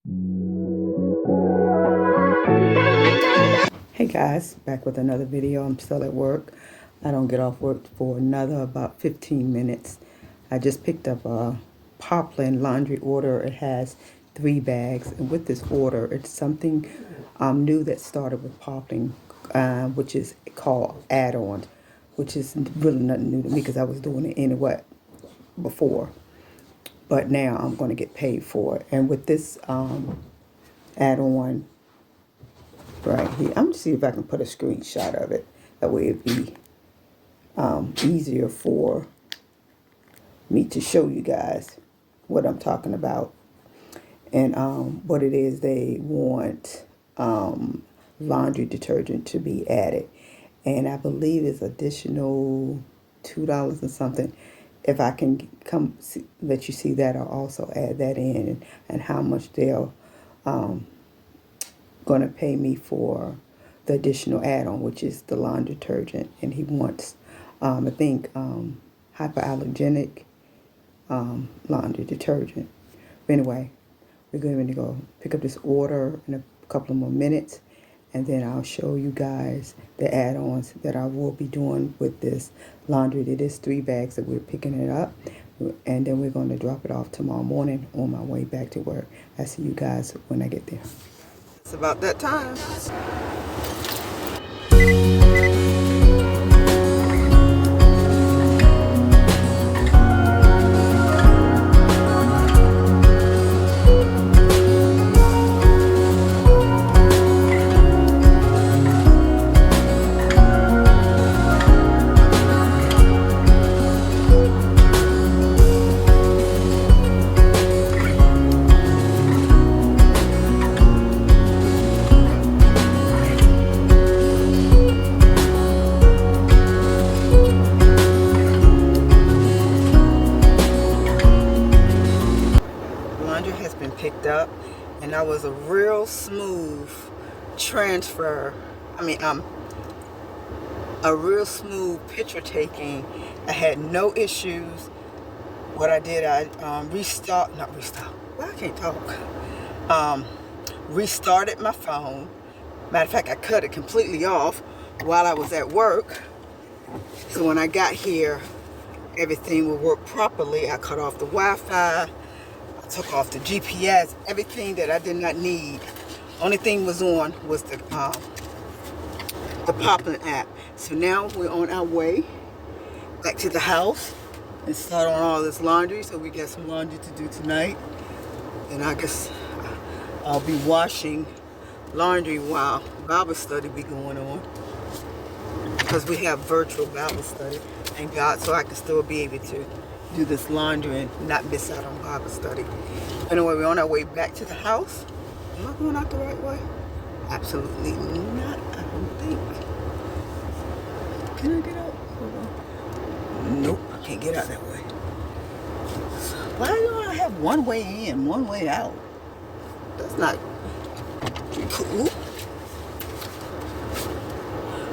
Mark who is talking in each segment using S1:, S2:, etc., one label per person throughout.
S1: Hey guys, back with another video. I'm still at work. I don't get off work for another about 15 minutes. I just picked up a Poplin laundry order. It has 3 bags, and with this order, it's something new that started with Poplin, which is called add-ons, which is really nothing new to me because I was doing it anyway before. But now I'm going to get paid for it. And with this add-on right here, I'm going to see if I can put a screenshot of it. That way it'd be easier for me to show you guys what I'm talking about. And what it is, they want laundry detergent to be added. And I believe it's additional $2 and something. If I can let you see that, I'll also add that in, and how much they're going to pay me for the additional add-on, which is the laundry detergent. And he wants, I think, hypoallergenic laundry detergent. But anyway, we're going to go pick up this order in a couple of more minutes, and then I'll show you guys the add-ons that I will be doing with this laundry. It is 3 bags that we're picking it up, and then we're going to drop it off tomorrow morning on my way back to work. I'll see you guys when I get there. It's about that time. Has been picked up, and that was a real smooth transfer. A real smooth picture taking. I had no issues. What I did, I restarted my phone. Matter of fact, I cut it completely off while I was at work, so when I got here everything would work properly. I cut off the Wi-Fi, took off the GPS, everything that I did not need. Only thing was on was the Poplin app. So now we're on our way back to the house and start on all this laundry. So we got some laundry to do tonight, and I guess I'll be washing laundry while Bible study be going on, because we have virtual Bible study. Thank God, so I can still be able to do this laundry and not miss out on Bible study. Anyway, we're on our way back to the house. Am I going out the right way? Absolutely not, I don't think. Can I get out? Hold on. Nope, I can't get out that way. Why do I have one way in, one way out? That's not cool.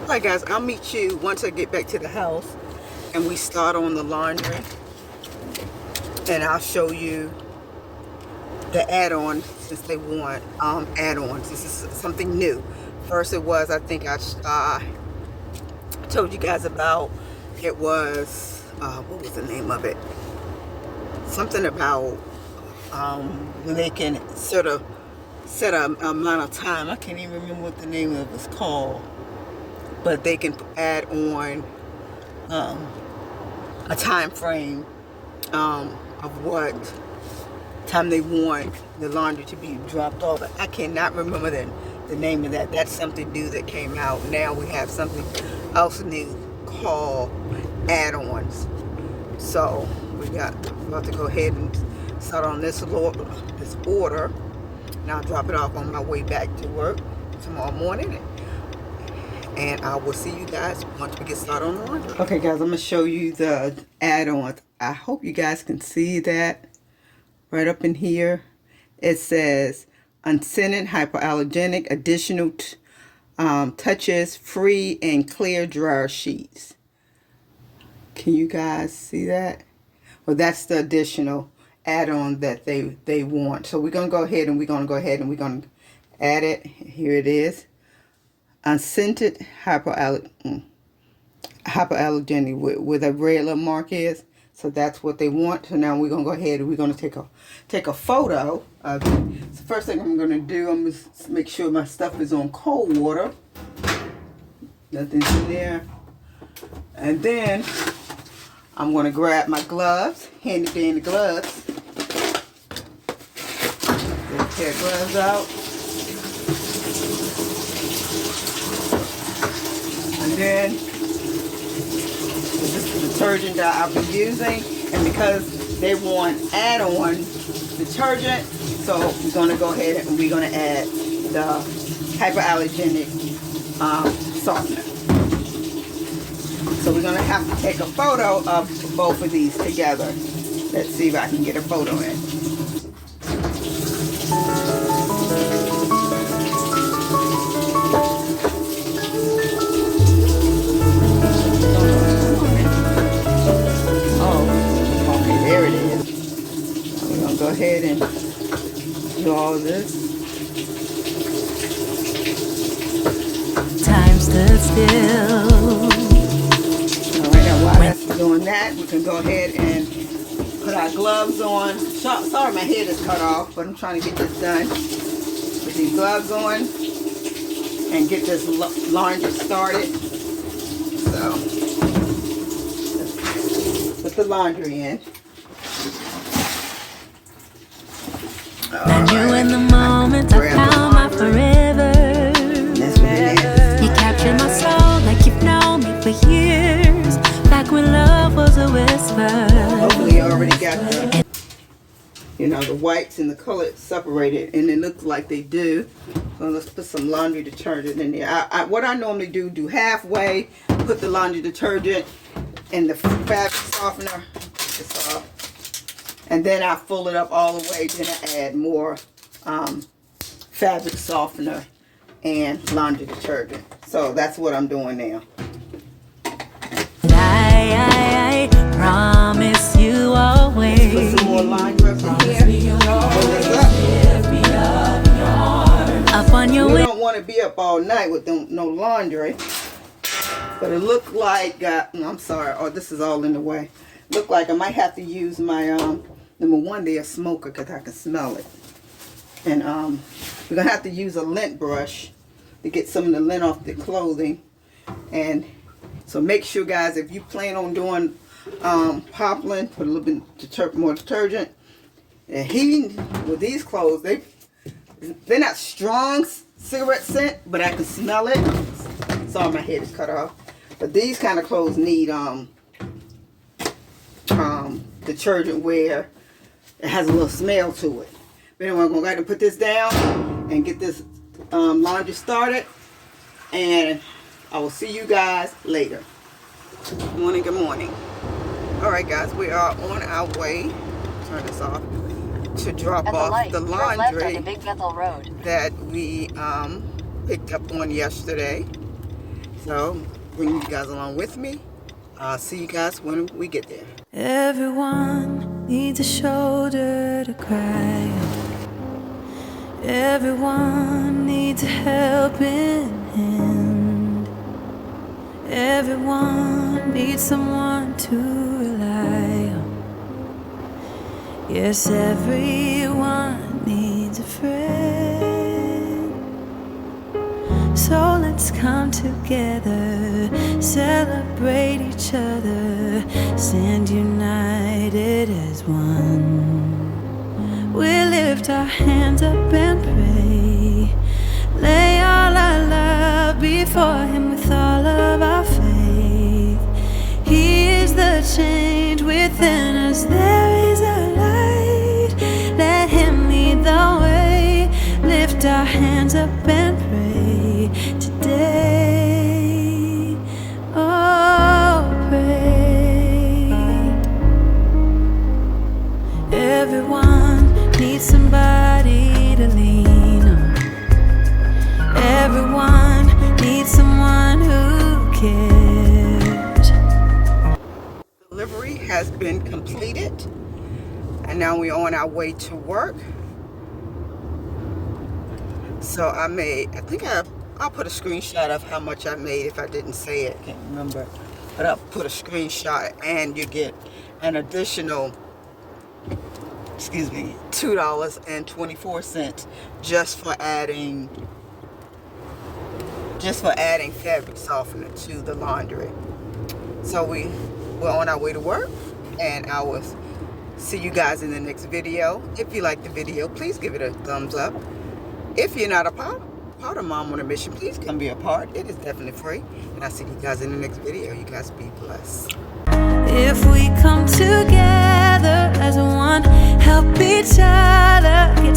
S1: Alright guys, I'll meet you once I get back to the house and we start on the laundry. And I'll show you the add-on, since they want add-ons. This is something new. First it was, I think I told you guys about, it was, what was the name of it? Something about when they can sort of set an amount of time. I can't even remember what the name of it was called. But they can add on a time frame of what time they want the laundry to be dropped off. I cannot remember the name of that. That's something new that came out. Now we have something else new called add-ons. So we got about to go ahead and start on this order. And I'll drop it off on my way back to work tomorrow morning. And I will see you guys once we get started on the laundry. Okay guys, I'm going to show you the add-ons. I hope you guys can see that right up in here. It says unscented, hypoallergenic, additional touches, free and clear dryer sheets. Can you guys see that? Well, that's the additional. add-on that they want. So we're going to go ahead and we're going to add it. Here it is. Unscented hypoallergenic where the red little mark is. So that's what they want. So now we're going to go ahead and we're going to take a photo of it. So first thing I'm going to do, I'm going to make sure my stuff is on cold water. Nothing's in there. And then I'm going to grab my gloves, handy dandy gloves. Get a pair of gloves out. And then this is the detergent that I've been using. And because they want add-on detergent, so we're going to go ahead and we're going to add the hypoallergenic softener. So we're going to have to take a photo of both of these together. Let's see if I can get a photo in. Oh, okay, there it is. So we're going to go ahead and do all this.
S2: Time stood still.
S1: Alright, now while that's doing that, we can go ahead and put our gloves on. Sorry my head is cut off, but I'm trying to get this done. Put these gloves on and get this laundry started. So, let's put the laundry in.
S2: I knew in the moment I found my forever. You captured my soul like you've known me for years. Back when love was a whisper.
S1: Hopefully you already got the, the whites and the color separated, and it looks like they do. So let's put some laundry detergent in there. What I normally do halfway, put the laundry detergent and the fabric softener, and then I fold it up all the way. Then I add more fabric softener and laundry detergent. So that's what I'm doing now.
S2: I promise you always.
S1: Put some more line grips in here.
S2: Up on your
S1: We don't want to be up all night with no laundry. But it looked like, I'm sorry, oh, this is all in the way. Look like I might have to use my, number one, they're a smoker because I can smell it. And we're going to have to use a lint brush to get some of the lint off the clothing. And so make sure, guys, if you plan on doing Poplin, put a little bit more detergent. And heating with these clothes, they're not strong cigarette scent, but I can smell it. Sorry, my head is cut off. But these kind of clothes need detergent where it has a little smell to it. But anyway, I'm going to go ahead and put this down and get this laundry started. And I will see you guys later. Good morning. Alright guys, we are on our way, turn this off, to drop off the laundry that we picked up on yesterday. So, bring you guys along with me. I'll see you guys when we get there.
S2: Everyone needs a shoulder to cry on. Everyone needs a helping hand. Everyone needs someone to rely on. Yes, everyone needs a friend. So let's come together, celebrate each other, stand united as one. We lift our hands up and pray, lay all our love before Him with all of our faith. He is the change within us, there is a light. Let Him lead the way, lift our hands up and pray today. Oh, pray. Everyone needs somebody to lean on. Everyone needs someone who cares.
S1: Delivery has been completed, And now we're on our way to work. So I think I'll put a screenshot of how much I made if I didn't say it. I can't remember. But I'll put a screenshot, and you get an additional, excuse me, $2.24 just for adding fabric softener to the laundry. So we're on our way to work, and I will see you guys in the next video. If you like the video, please give it a thumbs up. If you're not a part of Mom on a Mission, please come be a part. It is definitely free. And I'll see you guys in the next video. You guys be blessed.
S2: If we come together as one, help each other get